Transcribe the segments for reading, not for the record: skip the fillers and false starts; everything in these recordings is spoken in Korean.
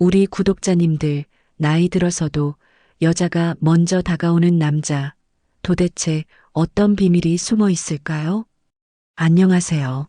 우리 구독자님들, 나이 들어서도 여자가 먼저 다가오는 남자, 도대체 어떤 비밀이 숨어 있을까요? 안녕하세요.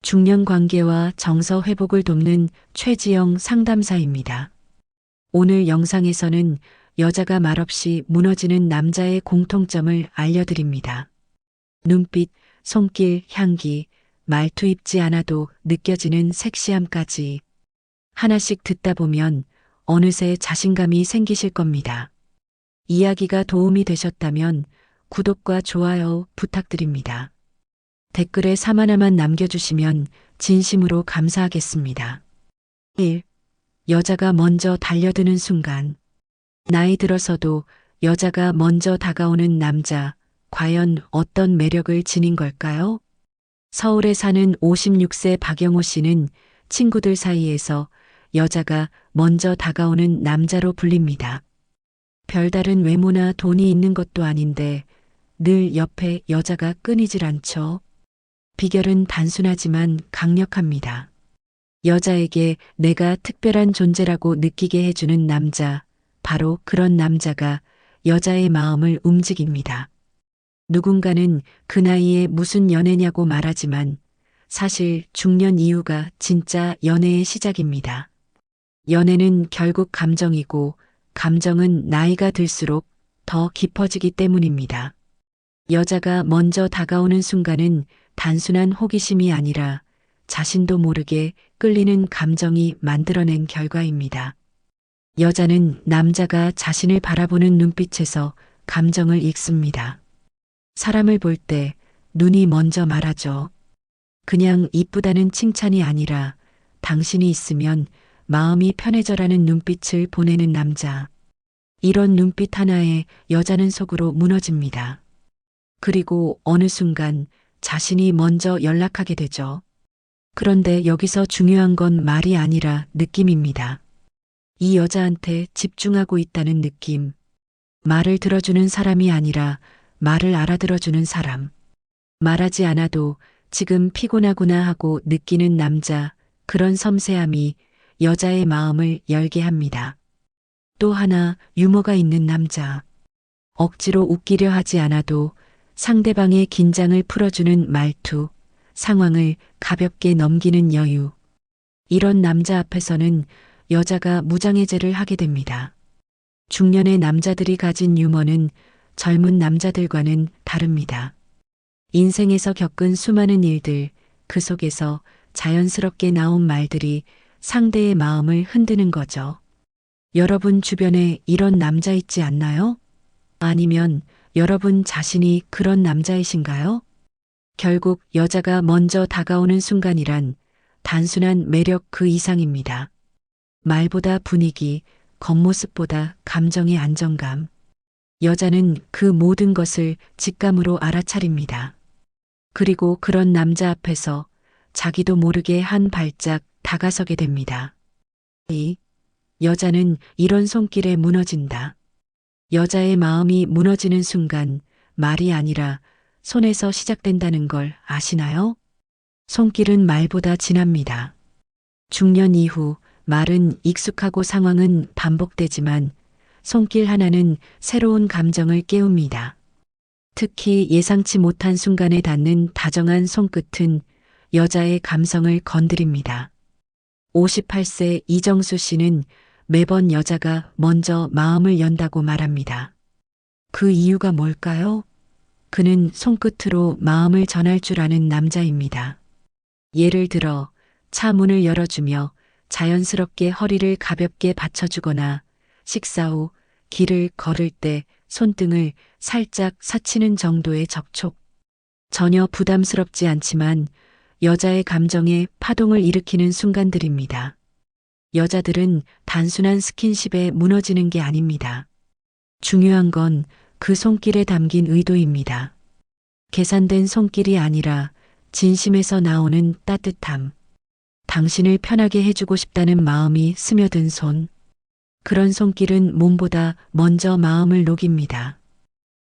중년 관계와 정서 회복을 돕는 최지영 상담사입니다. 오늘 영상에서는 여자가 말없이 무너지는 남자의 공통점을 알려드립니다. 눈빛, 손길, 향기, 말투 입지 않아도 느껴지는 섹시함까지 하나씩 듣다 보면 어느새 자신감이 생기실 겁니다. 이야기가 도움이 되셨다면 구독과 좋아요 부탁드립니다. 댓글에 3 하나만 남겨주시면 진심으로 감사하겠습니다. 1. 여자가 먼저 달려드는 순간. 나이 들어서도 여자가 먼저 다가오는 남자, 과연 어떤 매력을 지닌 걸까요? 서울에 사는 56세 박영호 씨는 친구들 사이에서 여자가 먼저 다가오는 남자로 불립니다. 별다른 외모나 돈이 있는 것도 아닌데 늘 옆에 여자가 끊이질 않죠. 비결은 단순하지만 강력합니다. 여자에게 내가 특별한 존재라고 느끼게 해주는 남자, 바로 그런 남자가 여자의 마음을 움직입니다. 누군가는 그 나이에 무슨 연애냐고 말하지만 사실 중년 이후가 진짜 연애의 시작입니다. 연애는 결국 감정이고 감정은 나이가 들수록 더 깊어지기 때문입니다. 여자가 먼저 다가오는 순간은 단순한 호기심이 아니라 자신도 모르게 끌리는 감정이 만들어낸 결과입니다. 여자는 남자가 자신을 바라보는 눈빛에서 감정을 읽습니다. 사람을 볼 때 눈이 먼저 말하죠. 그냥 이쁘다는 칭찬이 아니라 당신이 있으면 마음이 편해져라는 눈빛을 보내는 남자. 이런 눈빛 하나에 여자는 속으로 무너집니다. 그리고 어느 순간 자신이 먼저 연락하게 되죠. 그런데 여기서 중요한 건 말이 아니라 느낌입니다. 이 여자한테 집중하고 있다는 느낌. 말을 들어주는 사람이 아니라 말을 알아들어주는 사람. 말하지 않아도 지금 피곤하구나 하고 느끼는 남자, 그런 섬세함이 여자의 마음을 열게 합니다. 또 하나, 유머가 있는 남자. 억지로 웃기려 하지 않아도 상대방의 긴장을 풀어주는 말투, 상황을 가볍게 넘기는 여유. 이런 남자 앞에서는 여자가 무장해제를 하게 됩니다. 중년의 남자들이 가진 유머는 젊은 남자들과는 다릅니다. 인생에서 겪은 수많은 일들, 그 속에서 자연스럽게 나온 말들이 상대의 마음을 흔드는 거죠. 여러분 주변에 이런 남자 있지 않나요? 아니면 여러분 자신이 그런 남자이신가요? 결국 여자가 먼저 다가오는 순간이란 단순한 매력 그 이상입니다. 말보다 분위기, 겉모습보다 감정의 안정감. 여자는 그 모든 것을 직감으로 알아차립니다. 그리고 그런 남자 앞에서 자기도 모르게 한 발짝 다가서게 됩니다. 이 여자는 이런 손길에 무너진다. 여자의 마음이 무너지는 순간 말이 아니라 손에서 시작된다는 걸 아시나요? 손길은 말보다 진합니다. 중년 이후 말은 익숙하고 상황은 반복되지만 손길 하나는 새로운 감정을 깨웁니다. 특히 예상치 못한 순간에 닿는 다정한 손끝은 여자의 감성을 건드립니다. 58세 이정수 씨는 매번 여자가 먼저 마음을 연다고 말합니다. 그 이유가 뭘까요? 그는 손끝으로 마음을 전할 줄 아는 남자입니다. 예를 들어 차 문을 열어주며 자연스럽게 허리를 가볍게 받쳐주거나 식사 후 길을 걸을 때 손등을 살짝 사치는 정도의 접촉. 전혀 부담스럽지 않지만 여자의 감정에 파동을 일으키는 순간들입니다. 여자들은 단순한 스킨십에 무너지는 게 아닙니다. 중요한 건 그 손길에 담긴 의도입니다. 계산된 손길이 아니라 진심에서 나오는 따뜻함. 당신을 편하게 해주고 싶다는 마음이 스며든 손. 그런 손길은 몸보다 먼저 마음을 녹입니다.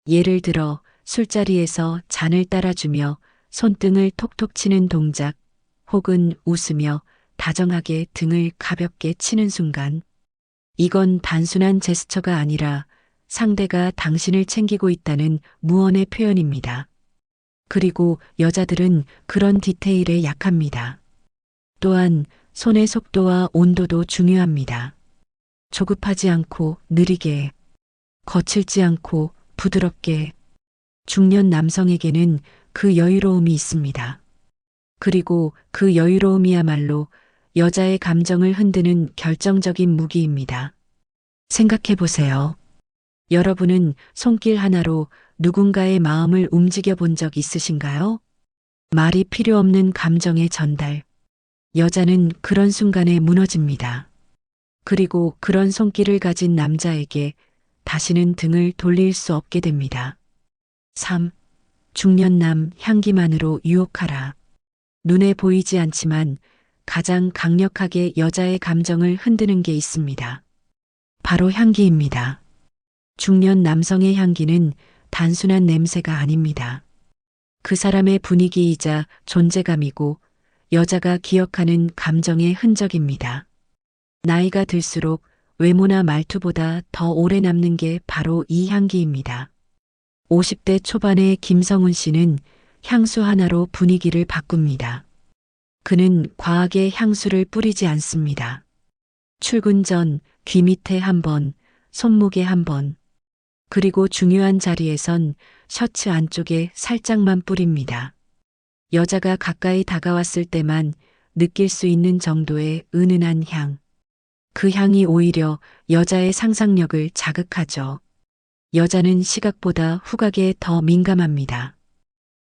예를 들어 술자리에서 잔을 따라주며 손등을 톡톡 치는 동작, 혹은 웃으며 다정하게 등을 가볍게 치는 순간, 이건 단순한 제스처가 아니라 상대가 당신을 챙기고 있다는 무언의 표현입니다. 그리고 여자들은 그런 디테일에 약합니다. 또한 손의 속도와 온도도 중요합니다. 조급하지 않고 느리게, 거칠지 않고 부드럽게. 중년 남성에게는 그 여유로움이 있습니다. 그리고 그 여유로움이야말로 여자의 감정을 흔드는 결정적인 무기입니다. 생각해 보세요. 여러분은 손길 하나로 누군가의 마음을 움직여 본 적 있으신가요? 말이 필요 없는 감정의 전달. 여자는 그런 순간에 무너집니다. 그리고 그런 손길을 가진 남자에게 다시는 등을 돌릴 수 없게 됩니다. 3. 중년남 향기만으로 유혹하라. 눈에 보이지 않지만 가장 강력하게 여자의 감정을 흔드는 게 있습니다. 바로 향기입니다. 중년 남성의 향기는 단순한 냄새가 아닙니다. 그 사람의 분위기이자 존재감이고 여자가 기억하는 감정의 흔적입니다. 나이가 들수록 외모나 말투보다 더 오래 남는 게 바로 이 향기입니다. 50대 초반의 김성훈 씨는 향수 하나로 분위기를 바꿉니다. 그는 과하게 향수를 뿌리지 않습니다. 출근 전 귀 밑에 한 번, 손목에 한 번, 그리고 중요한 자리에선 셔츠 안쪽에 살짝만 뿌립니다. 여자가 가까이 다가왔을 때만 느낄 수 있는 정도의 은은한 향. 그 향이 오히려 여자의 상상력을 자극하죠. 여자는 시각보다 후각에 더 민감합니다.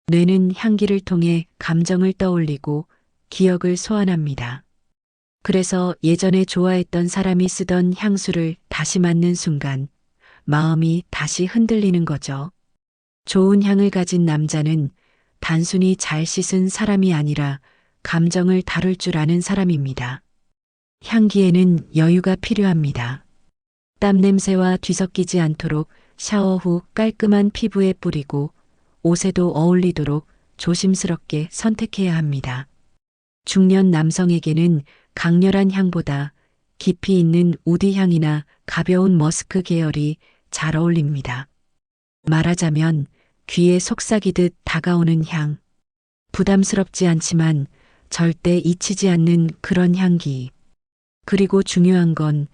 뇌는 향기를 통해 감정을 떠올리고 기억을 소환합니다. 그래서 예전에 좋아했던 사람이 쓰던 향수를 다시 맡는 순간 마음이 다시 흔들리는 거죠. 좋은 향을 가진 남자는 단순히 잘 씻은 사람이 아니라 감정을 다룰 줄 아는 사람입니다. 향기에는 여유가 필요합니다. 땀 냄새와 뒤섞이지 않도록 샤워 후 깔끔한 피부에 뿌리고 옷에도 어울리도록 조심스럽게 선택해야 합니다. 중년 남성에게는 강렬한 향보다 깊이 있는 우디 향이나 가벼운 머스크 계열이 잘 어울립니다. 말하자면 귀에 속삭이듯 다가오는 향. 부담스럽지 않지만 절대 잊히지 않는 그런 향기. 그리고 중요한 건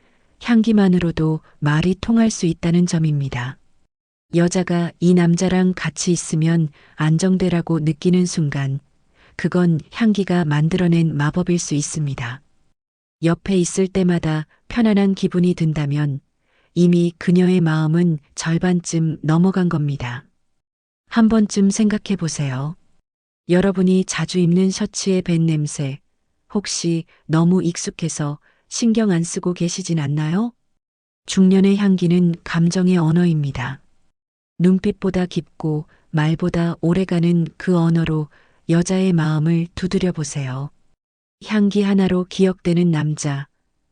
향기만으로도 말이 통할 수 있다는 점입니다. 여자가 이 남자랑 같이 있으면 안정되라고 느끼는 순간 그건 향기가 만들어낸 마법일 수 있습니다. 옆에 있을 때마다 편안한 기분이 든다면 이미 그녀의 마음은 절반쯤 넘어간 겁니다. 한 번쯤 생각해 보세요. 여러분이 자주 입는 셔츠의 밴 냄새, 혹시 너무 익숙해서 신경 안 쓰고 계시진 않나요? 중년의 향기는 감정의 언어입니다. 눈빛보다 깊고 말보다 오래가는 그 언어로 여자의 마음을 두드려 보세요. 향기 하나로 기억되는 남자,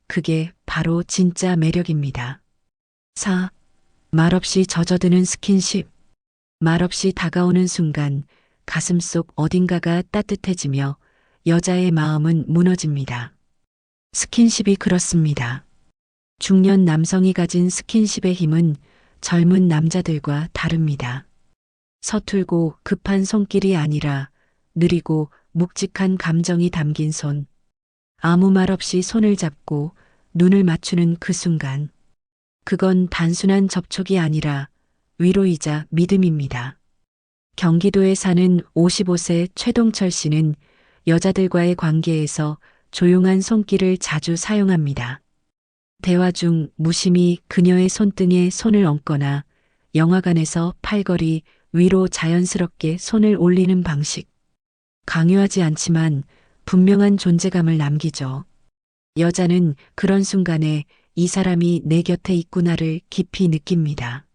그게 바로 진짜 매력입니다. 4. 말없이 젖어드는 스킨십. 말없이 다가오는 순간 가슴속 어딘가가 따뜻해지며 여자의 마음은 무너집니다. 스킨십이 그렇습니다. 중년 남성이 가진 스킨십의 힘은 젊은 남자들과 다릅니다. 서툴고 급한 손길이 아니라 느리고 묵직한 감정이 담긴 손. 아무 말 없이 손을 잡고 눈을 맞추는 그 순간. 그건 단순한 접촉이 아니라 위로이자 믿음입니다. 경기도에 사는 55세 최동철 씨는 여자들과의 관계에서 조용한 손길을 자주 사용합니다. 대화 중 무심히 그녀의 손등에 손을 얹거나 영화관에서 팔걸이 위로 자연스럽게 손을 올리는 방식. 강요하지 않지만 분명한 존재감을 남기죠. 여자는 그런 순간에 이 사람이 내 곁에 있구나를 깊이 느낍니다.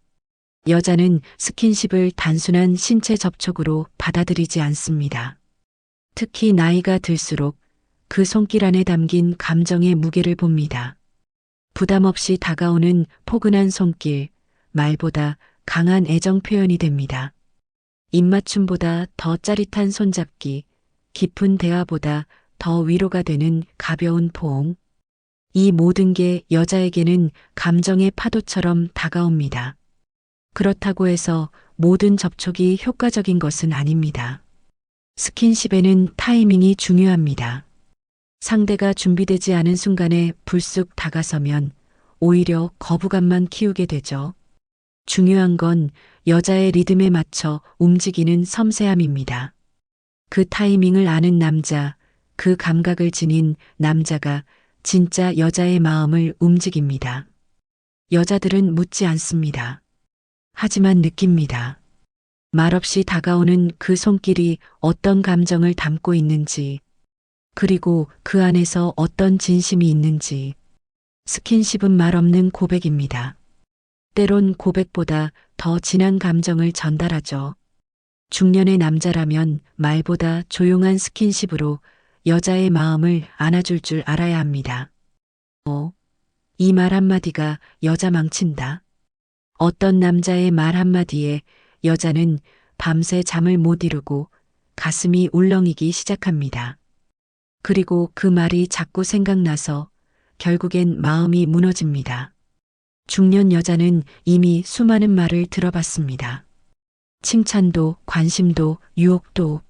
여자는 스킨십을 단순한 신체 접촉으로 받아들이지 않습니다. 특히 나이가 들수록 그 손길 안에 담긴 감정의 무게를 봅니다. 부담 없이 다가오는 포근한 손길, 말보다 강한 애정 표현이 됩니다. 입맞춤보다 더 짜릿한 손잡기, 깊은 대화보다 더 위로가 되는 가벼운 포옹. 이 모든 게 여자에게는 감정의 파도처럼 다가옵니다. 그렇다고 해서 모든 접촉이 효과적인 것은 아닙니다. 스킨십에는 타이밍이 중요합니다. 상대가 준비되지 않은 순간에 불쑥 다가서면 오히려 거부감만 키우게 되죠. 중요한 건 여자의 리듬에 맞춰 움직이는 섬세함입니다. 그 타이밍을 아는 남자, 그 감각을 지닌 남자가 진짜 여자의 마음을 움직입니다. 여자들은 묻지 않습니다. 하지만 느낍니다. 말없이 다가오는 그 손길이 어떤 감정을 담고 있는지, 그리고 그 안에서 어떤 진심이 있는지. 스킨십은 말 없는 고백입니다. 때론 고백보다 더 진한 감정을 전달하죠. 중년의 남자라면 말보다 조용한 스킨십으로 여자의 마음을 안아줄 줄 알아야 합니다. 이 말 한마디가 여자 망친다. 어떤 남자의 말 한마디에 여자는 밤새 잠을 못 이루고 가슴이 울렁이기 시작합니다. 그리고 그 말이 자꾸 생각나서 결국엔 마음이 무너집니다. 중년 여자는 이미 수많은 말을 들어봤습니다. 칭찬도, 관심도, 유혹도.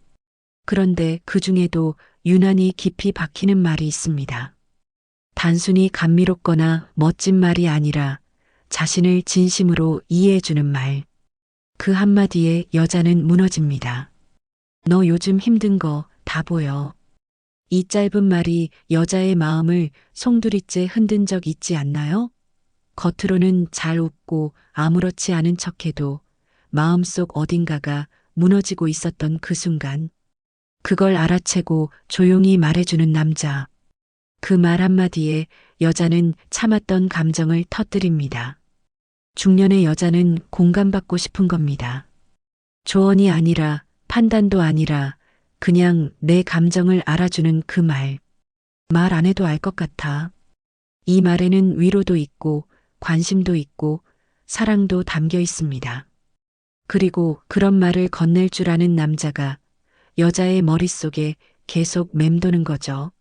그런데 그 중에도 유난히 깊이 박히는 말이 있습니다. 단순히 감미롭거나 멋진 말이 아니라 자신을 진심으로 이해해주는 말. 그 한마디에 여자는 무너집니다. 너 요즘 힘든 거 다 보여. 이 짧은 말이 여자의 마음을 송두리째 흔든 적 있지 않나요? 겉으로는 잘 웃고 아무렇지 않은 척해도 마음속 어딘가가 무너지고 있었던 그 순간. 그걸 알아채고 조용히 말해주는 남자. 그 말 한마디에 여자는 참았던 감정을 터뜨립니다. 중년의 여자는 공감받고 싶은 겁니다. 조언이 아니라 판단도 아니라 그냥 내 감정을 알아주는 그 말. 말 안 해도 알 것 같아. 이 말에는 위로도 있고 관심도 있고 사랑도 담겨 있습니다. 그리고 그런 말을 건넬 줄 아는 남자가 여자의 머릿속에 계속 맴도는 거죠.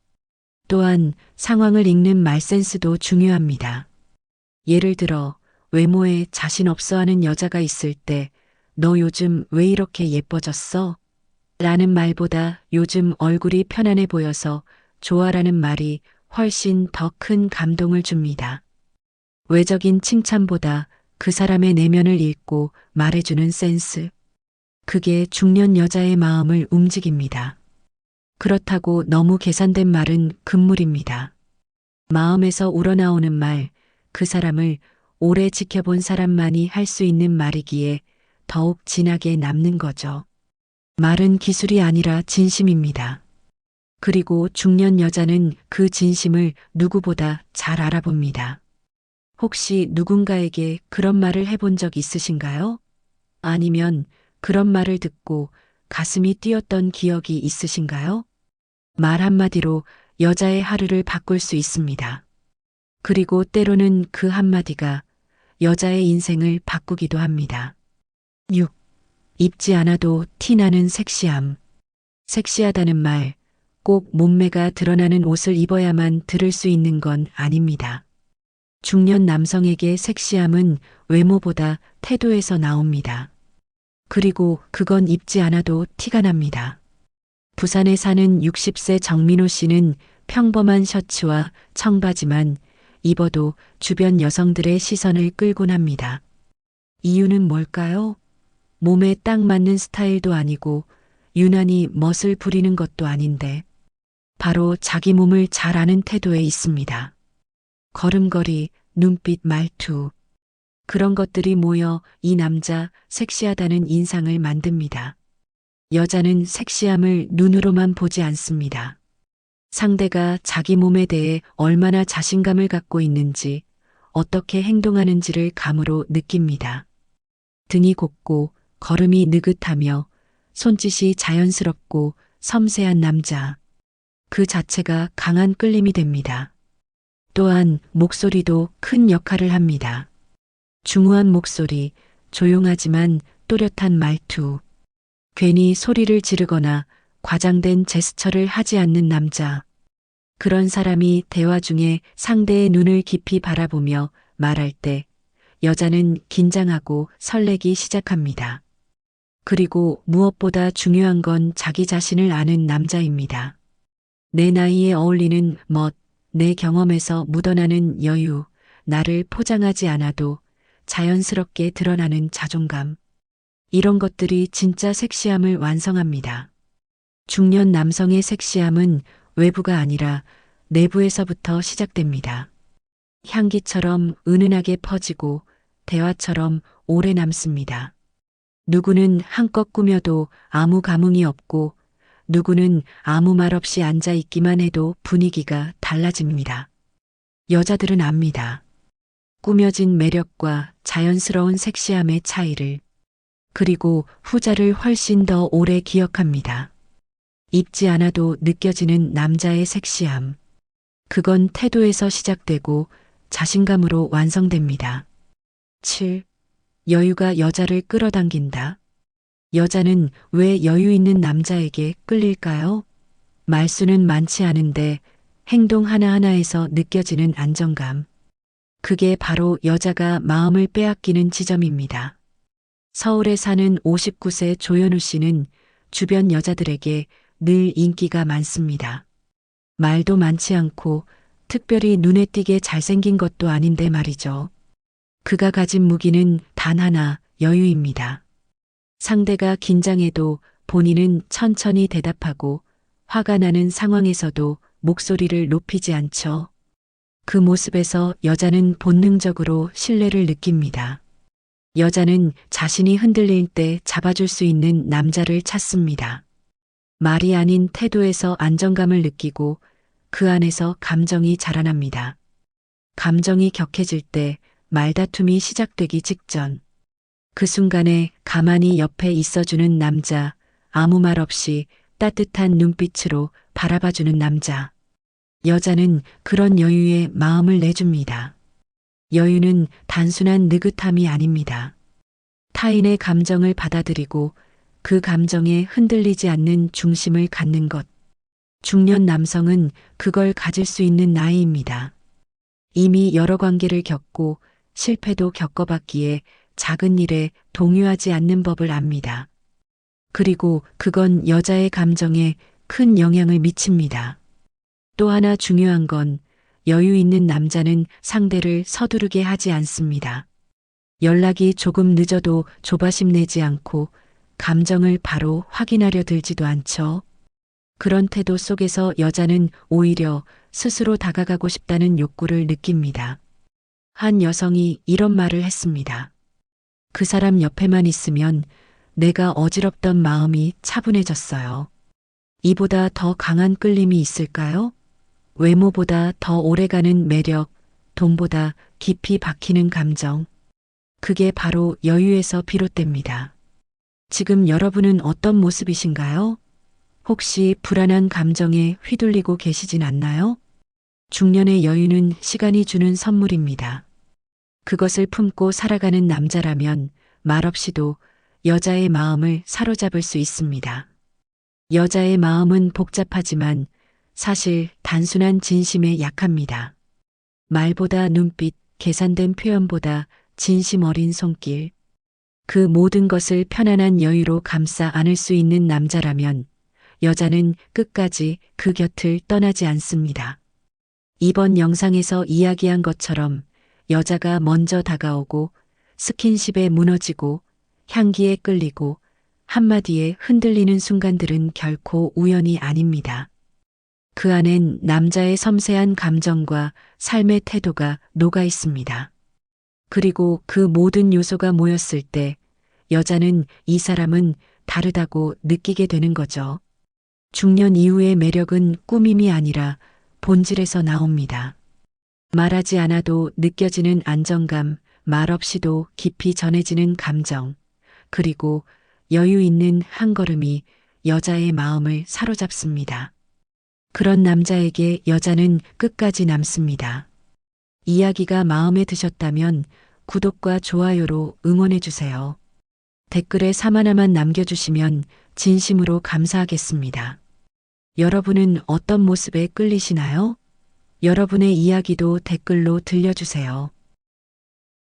또한 상황을 읽는 말 센스도 중요합니다. 예를 들어 외모에 자신 없어 하는 여자가 있을 때 너 요즘 왜 이렇게 예뻐졌어? 라는 말보다 요즘 얼굴이 편안해 보여서 좋아라는 말이 훨씬 더 큰 감동을 줍니다. 외적인 칭찬보다 그 사람의 내면을 읽고 말해주는 센스. 그게 중년 여자의 마음을 움직입니다. 그렇다고 너무 계산된 말은 금물입니다. 마음에서 우러나오는 말, 그 사람을 오래 지켜본 사람만이 할 수 있는 말이기에 더욱 진하게 남는 거죠. 말은 기술이 아니라 진심입니다. 그리고 중년 여자는 그 진심을 누구보다 잘 알아봅니다. 혹시 누군가에게 그런 말을 해본 적 있으신가요? 아니면 그런 말을 듣고 가슴이 뛰었던 기억이 있으신가요? 말 한마디로 여자의 하루를 바꿀 수 있습니다. 그리고 때로는 그 한마디가 여자의 인생을 바꾸기도 합니다. 6. 입지 않아도 티나는 섹시함. 섹시하다는 말, 꼭 몸매가 드러나는 옷을 입어야만 들을 수 있는 건 아닙니다. 중년 남성에게 섹시함은 외모보다 태도에서 나옵니다. 그리고 그건 입지 않아도 티가 납니다. 부산에 사는 60세 정민호 씨는 평범한 셔츠와 청바지만 입어도 주변 여성들의 시선을 끌곤 합니다. 이유는 뭘까요? 몸에 딱 맞는 스타일도 아니고 유난히 멋을 부리는 것도 아닌데 바로 자기 몸을 잘 아는 태도에 있습니다. 걸음걸이, 눈빛, 말투. 그런 것들이 모여 이 남자 섹시하다는 인상을 만듭니다. 여자는 섹시함을 눈으로만 보지 않습니다. 상대가 자기 몸에 대해 얼마나 자신감을 갖고 있는지, 어떻게 행동하는지를 감으로 느낍니다. 등이 곱고 걸음이 느긋하며 손짓이 자연스럽고 섬세한 남자. 그 자체가 강한 끌림이 됩니다. 또한 목소리도 큰 역할을 합니다. 중후한 목소리, 조용하지만 또렷한 말투. 괜히 소리를 지르거나 과장된 제스처를 하지 않는 남자. 그런 사람이 대화 중에 상대의 눈을 깊이 바라보며 말할 때 여자는 긴장하고 설레기 시작합니다. 그리고 무엇보다 중요한 건 자기 자신을 아는 남자입니다. 내 나이에 어울리는 멋, 내 경험에서 묻어나는 여유, 나를 포장하지 않아도 자연스럽게 드러나는 자존감. 이런 것들이 진짜 섹시함을 완성합니다. 중년 남성의 섹시함은 외부가 아니라 내부에서부터 시작됩니다. 향기처럼 은은하게 퍼지고 대화처럼 오래 남습니다. 누구는 한껏 꾸며도 아무 감흥이 없고 누구는 아무 말 없이 앉아 있기만 해도 분위기가 달라집니다. 여자들은 압니다. 꾸며진 매력과 자연스러운 섹시함의 차이를. 그리고 후자를 훨씬 더 오래 기억합니다. 입지 않아도 느껴지는 남자의 섹시함. 그건 태도에서 시작되고 자신감으로 완성됩니다. 7. 여유가 여자를 끌어당긴다. 여자는 왜 여유 있는 남자에게 끌릴까요? 말수는 많지 않은데 행동 하나하나에서 느껴지는 안정감. 그게 바로 여자가 마음을 빼앗기는 지점입니다. 서울에 사는 59세 조현우 씨는 주변 여자들에게 늘 인기가 많습니다. 말도 많지 않고 특별히 눈에 띄게 잘생긴 것도 아닌데 말이죠. 그가 가진 무기는 단 하나, 여유입니다. 상대가 긴장해도 본인은 천천히 대답하고 화가 나는 상황에서도 목소리를 높이지 않죠. 그 모습에서 여자는 본능적으로 신뢰를 느낍니다. 여자는 자신이 흔들릴 때 잡아줄 수 있는 남자를 찾습니다. 말이 아닌 태도에서 안정감을 느끼고 그 안에서 감정이 자라납니다. 감정이 격해질 때 말다툼이 시작되기 직전. 그 순간에 가만히 옆에 있어주는 남자, 아무 말 없이 따뜻한 눈빛으로 바라봐주는 남자. 여자는 그런 여유에 마음을 내줍니다. 여유는 단순한 느긋함이 아닙니다. 타인의 감정을 받아들이고 그 감정에 흔들리지 않는 중심을 갖는 것. 중년 남성은 그걸 가질 수 있는 나이입니다. 이미 여러 관계를 겪고 실패도 겪어봤기에 작은 일에 동요하지 않는 법을 압니다. 그리고 그건 여자의 감정에 큰 영향을 미칩니다. 또 하나 중요한 건 여유 있는 남자는 상대를 서두르게 하지 않습니다. 연락이 조금 늦어도 조바심 내지 않고 감정을 바로 확인하려 들지도 않죠. 그런 태도 속에서 여자는 오히려 스스로 다가가고 싶다는 욕구를 느낍니다. 한 여성이 이런 말을 했습니다. 그 사람 옆에만 있으면 내가 어지럽던 마음이 차분해졌어요. 이보다 더 강한 끌림이 있을까요? 외모보다 더 오래가는 매력, 돈보다 깊이 박히는 감정. 그게 바로 여유에서 비롯됩니다. 지금 여러분은 어떤 모습이신가요? 혹시 불안한 감정에 휘둘리고 계시진 않나요? 중년의 여유는 시간이 주는 선물입니다. 그것을 품고 살아가는 남자라면 말없이도 여자의 마음을 사로잡을 수 있습니다. 여자의 마음은 복잡하지만 사실 단순한 진심에 약합니다. 말보다 눈빛, 계산된 표현보다 진심 어린 손길. 그 모든 것을 편안한 여유로 감싸 안을 수 있는 남자라면 여자는 끝까지 그 곁을 떠나지 않습니다. 이번 영상에서 이야기한 것처럼 여자가 먼저 다가오고 스킨십에 무너지고 향기에 끌리고 한마디에 흔들리는 순간들은 결코 우연이 아닙니다. 그 안엔 남자의 섬세한 감정과 삶의 태도가 녹아 있습니다. 그리고 그 모든 요소가 모였을 때 여자는 이 사람은 다르다고 느끼게 되는 거죠. 중년 이후의 매력은 꾸밈이 아니라 본질에서 나옵니다. 말하지 않아도 느껴지는 안정감, 말 없이도 깊이 전해지는 감정, 그리고 여유 있는 한 걸음이 여자의 마음을 사로잡습니다. 그런 남자에게 여자는 끝까지 남습니다. 이야기가 마음에 드셨다면 구독과 좋아요로 응원해 주세요. 댓글에 3 하나만 남겨주시면 진심으로 감사하겠습니다. 여러분은 어떤 모습에 끌리시나요? 여러분의 이야기도 댓글로 들려주세요.